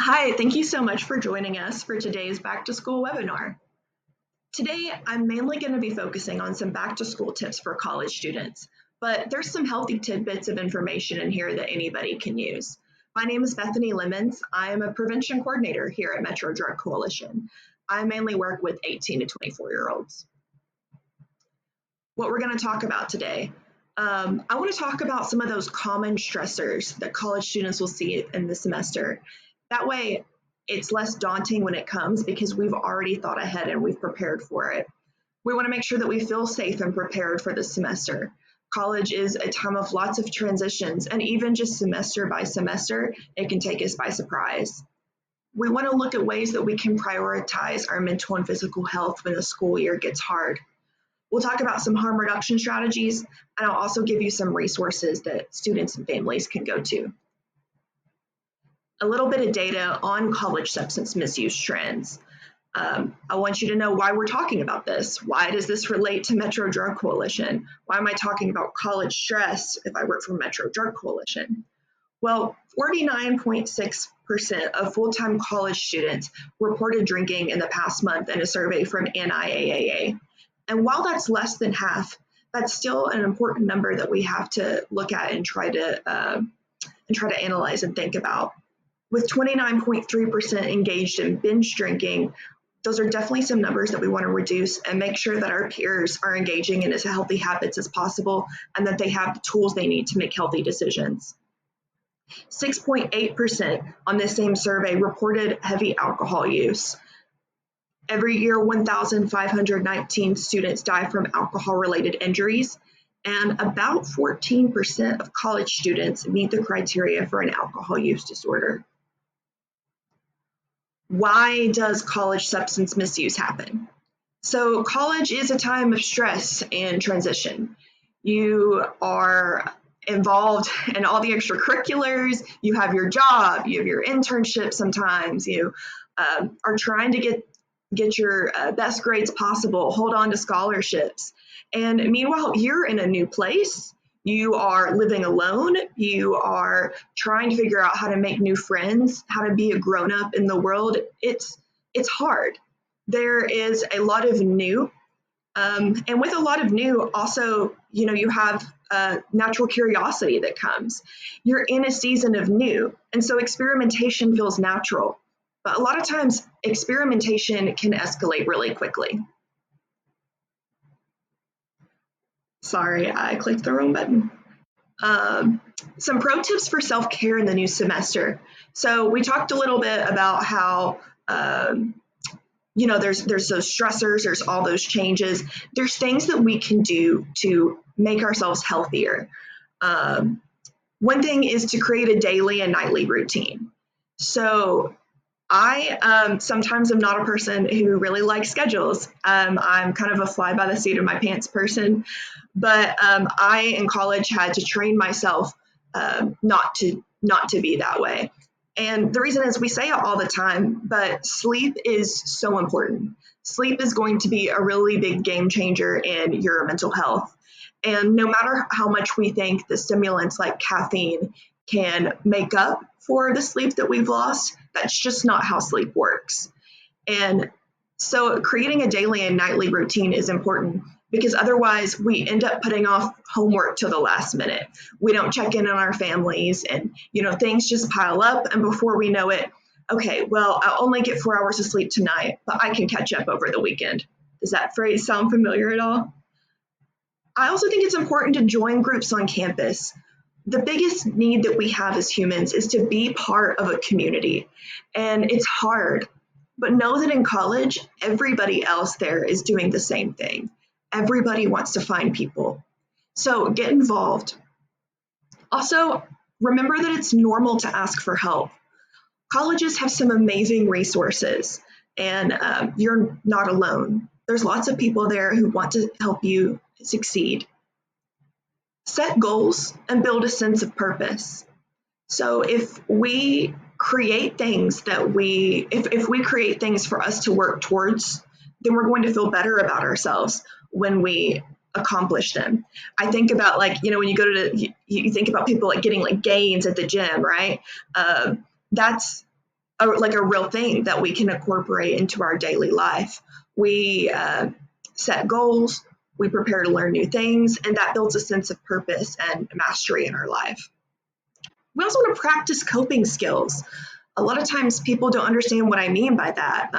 Hi, thank you so much for joining us for today's back to school webinar. Today, I'm mainly going to be focusing on some back to school tips for college students, but there's some healthy tidbits of information in here that anybody can use. My name is Bethany Lemons. I am a prevention coordinator here at Metro Drug Coalition. I mainly work with 18 to 24-year-olds. What we're going to talk about today, I want to talk about some of those common stressors that college students will see in the semester. That way, it's less daunting when it comes because we've already thought ahead and we've prepared for it. We want to make sure that we feel safe and prepared for the semester. College is a time of lots of transitions, and even just semester by semester, it can take us by surprise. We want to look at ways that we can prioritize our mental and physical health when the school year gets hard. We'll talk about some harm reduction strategies, and I'll also give you some resources that students and families can go to. A little bit of data on college substance misuse trends. I want you to know why we're talking about this. Why does this relate to Metro Drug Coalition? Why am I talking about college stress if I work for Metro Drug Coalition? Well, 49.6% of full-time college students reported drinking in the past month in a survey from NIAAA. And while that's less than half, that's still an important number that we have to look at and try to analyze and think about. With 29.3% engaged in binge drinking, those are definitely some numbers that we want to reduce and make sure that our peers are engaging in as healthy habits as possible and that they have the tools they need to make healthy decisions. 6.8% on this same survey reported heavy alcohol use. Every year, 1,519 students die from alcohol-related injuries, and about 14% of college students meet the criteria for an alcohol use disorder. Why does college substance misuse happen? So college is a time of stress and transition. You are involved in all the extracurriculars, you have your job, you have your internship sometimes, you are trying to get your best grades possible, hold on to scholarships. And meanwhile, you're in a new place. You are living alone. You are trying to figure out how to make new friends, how to be a grown-up in the world. It's hard. There is a lot of new. And with a lot of new, also, you have natural curiosity that comes. You're in a season of new. And so experimentation feels natural. But a lot of times, experimentation can escalate really quickly. Sorry, I clicked the wrong button. Some pro tips for self-care in the new semester. So we talked a little bit about how, there's those stressors, there's all those changes. There's things that we can do to make ourselves healthier. One thing is to create a daily and nightly routine. So I sometimes am not a person who really likes schedules. I'm kind of a fly by the seat of my pants person, but I in college had to train myself not to be that way. And the reason is we say it all the time, but sleep is so important. Sleep is going to be a really big game changer in your mental health. And no matter how much we think the stimulants like caffeine can make up for the sleep that we've lost, that's just not how sleep works. And so creating a daily and nightly routine is important because otherwise we end up putting off homework till the last minute. We don't check in on our families and, things just pile up. And before we know it, okay, well, I'll only get 4 hours of sleep tonight, but I can catch up over the weekend. Does that phrase sound familiar at all? I also think it's important to join groups on campus. The biggest need that we have as humans is to be part of a community. And it's hard, but know that in college, everybody else there is doing the same thing. Everybody wants to find people. So get involved. Also, remember that it's normal to ask for help. Colleges have some amazing resources, and you're not alone. There's lots of people there who want to help you succeed. Set goals and build a sense of purpose. So if we create things if we create things for us to work towards, then we're going to feel better about ourselves when we accomplish them. I think about when you go to you think about people getting gains at the gym, right? That's like a real thing that we can incorporate into our daily life. We set goals, we prepare to learn new things, and that builds a sense of purpose and mastery in our life. We also want to practice coping skills. A lot of times people don't understand what I mean by that,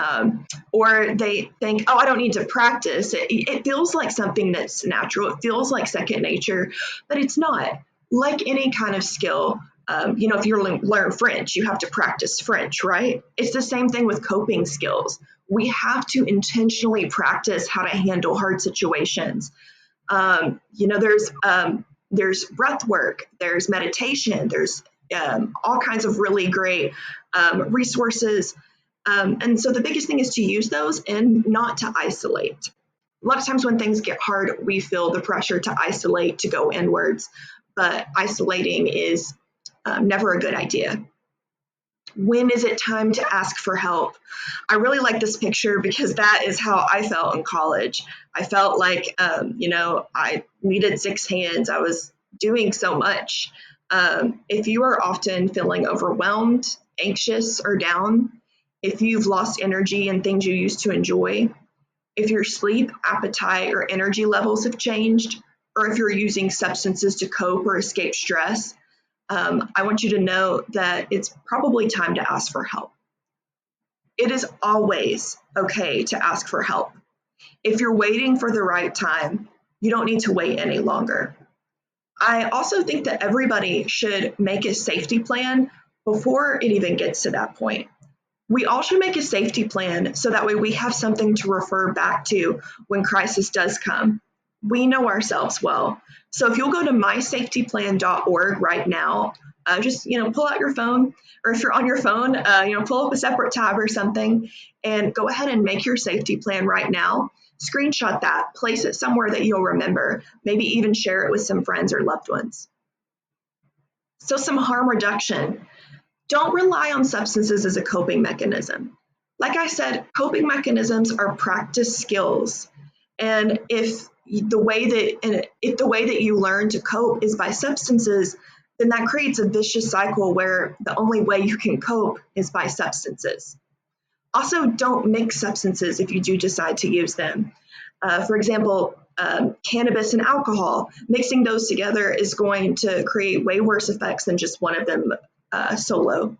or they think, oh, I don't need to practice. It feels like something that's natural. It feels like second nature, but it's not. Like any kind of skill, if you learn French, you have to practice French, right? It's the same thing with coping skills. We have to intentionally practice how to handle hard situations. There's breath work, there's meditation, there's all kinds of really great resources. And so the biggest thing is to use those and not to isolate. A lot of times when things get hard, we feel the pressure to isolate, to go inwards, but isolating is never a good idea. When is it time to ask for help? I really like this picture because that is how I felt in college. I felt like, I needed six hands. I was doing so much. If you are often feeling overwhelmed, anxious, or down, if you've lost energy in things you used to enjoy, if your sleep, appetite, or energy levels have changed, or if you're using substances to cope or escape stress, I want you to know that it's probably time to ask for help. It is always okay to ask for help. If you're waiting for the right time, you don't need to wait any longer. I also think that everybody should make a safety plan before it even gets to that point. We all should make a safety plan so that way we have something to refer back to when crisis does come. We know ourselves well. So if you'll go to mysafetyplan.org right now, just pull out your phone, or if you're on your phone, pull up a separate tab or something, and go ahead and make your safety plan right now. Screenshot that, place it somewhere that you'll remember, maybe even share it with some friends or loved ones. So some harm reduction. Don't rely on substances as a coping mechanism. Like I said, coping mechanisms are practice skills. And if the way that you learn to cope is by substances, then that creates a vicious cycle where the only way you can cope is by substances. Also, don't mix substances if you do decide to use them. For example, cannabis and alcohol, mixing those together is going to create way worse effects than just one of them solo.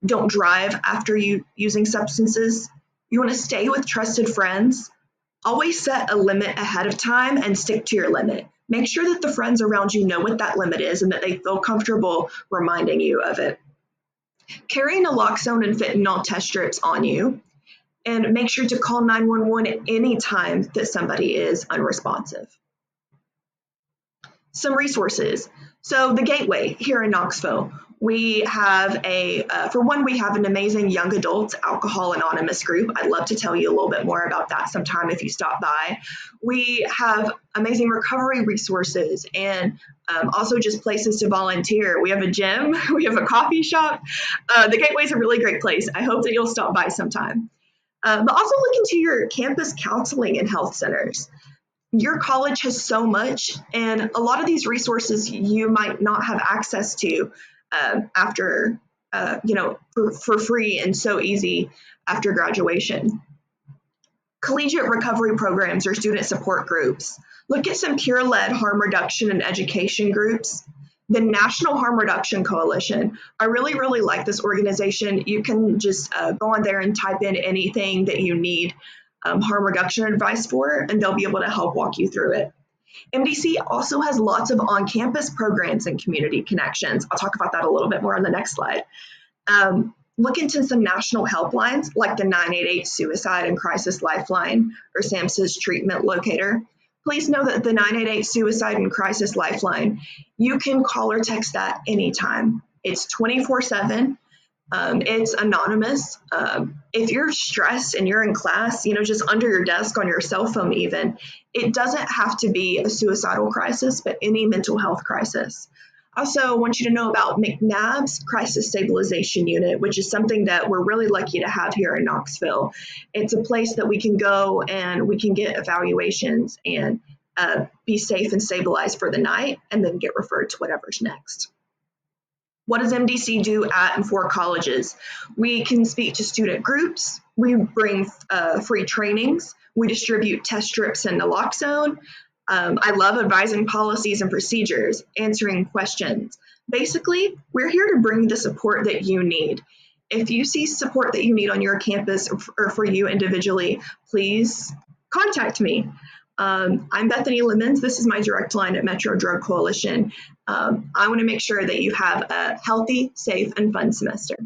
Don't drive after using substances. You want to stay with trusted friends. Always set a limit ahead of time and stick to your limit. Make sure that the friends around you know what that limit is and that they feel comfortable reminding you of it. Carry naloxone and fentanyl test strips on you, and make sure to call 911 at any time that somebody is unresponsive. Some resources. So the Gateway here in Knoxville, we have we have an amazing young adult alcohol anonymous group. I'd love to tell you a little bit more about that sometime if you stop by. We have amazing recovery resources and also just places to volunteer. We have a gym, we have a coffee shop. The Gateway is a really great place. I hope that you'll stop by sometime. But also look into your campus counseling and health centers. Your college has so much, and a lot of these resources you might not have access to after, for free and so easy after graduation. Collegiate recovery programs or student support groups. Look at some peer-led harm reduction and education groups. The National Harm Reduction Coalition. I really, really like this organization. You can just go on there and type in anything that you need harm reduction advice for, and they'll be able to help walk you through it. MDC also has lots of on-campus programs and community connections. I'll talk about that a little bit more on the next slide. Look into some national helplines like the 988 Suicide and Crisis Lifeline or SAMHSA's Treatment Locator. Please know that the 988 Suicide and Crisis Lifeline, you can call or text that anytime. It's 24/7. It's anonymous. If you're stressed and you're in class, just under your desk on your cell phone even, it doesn't have to be a suicidal crisis, but any mental health crisis. Also, I want you to know about McNabb's Crisis Stabilization Unit, which is something that we're really lucky to have here in Knoxville. It's a place that we can go and we can get evaluations and be safe and stabilized for the night and then get referred to whatever's next. What does MDC do at and for colleges? We can speak to student groups. We bring free trainings. We distribute test strips and naloxone. I love advising policies and procedures, answering questions. Basically, we're here to bring the support that you need. If you see support that you need on your campus or for you individually, please contact me. I'm Bethany Lemons. This is my direct line at Metro Drug Coalition. I want to make sure that you have a healthy, safe, and fun semester.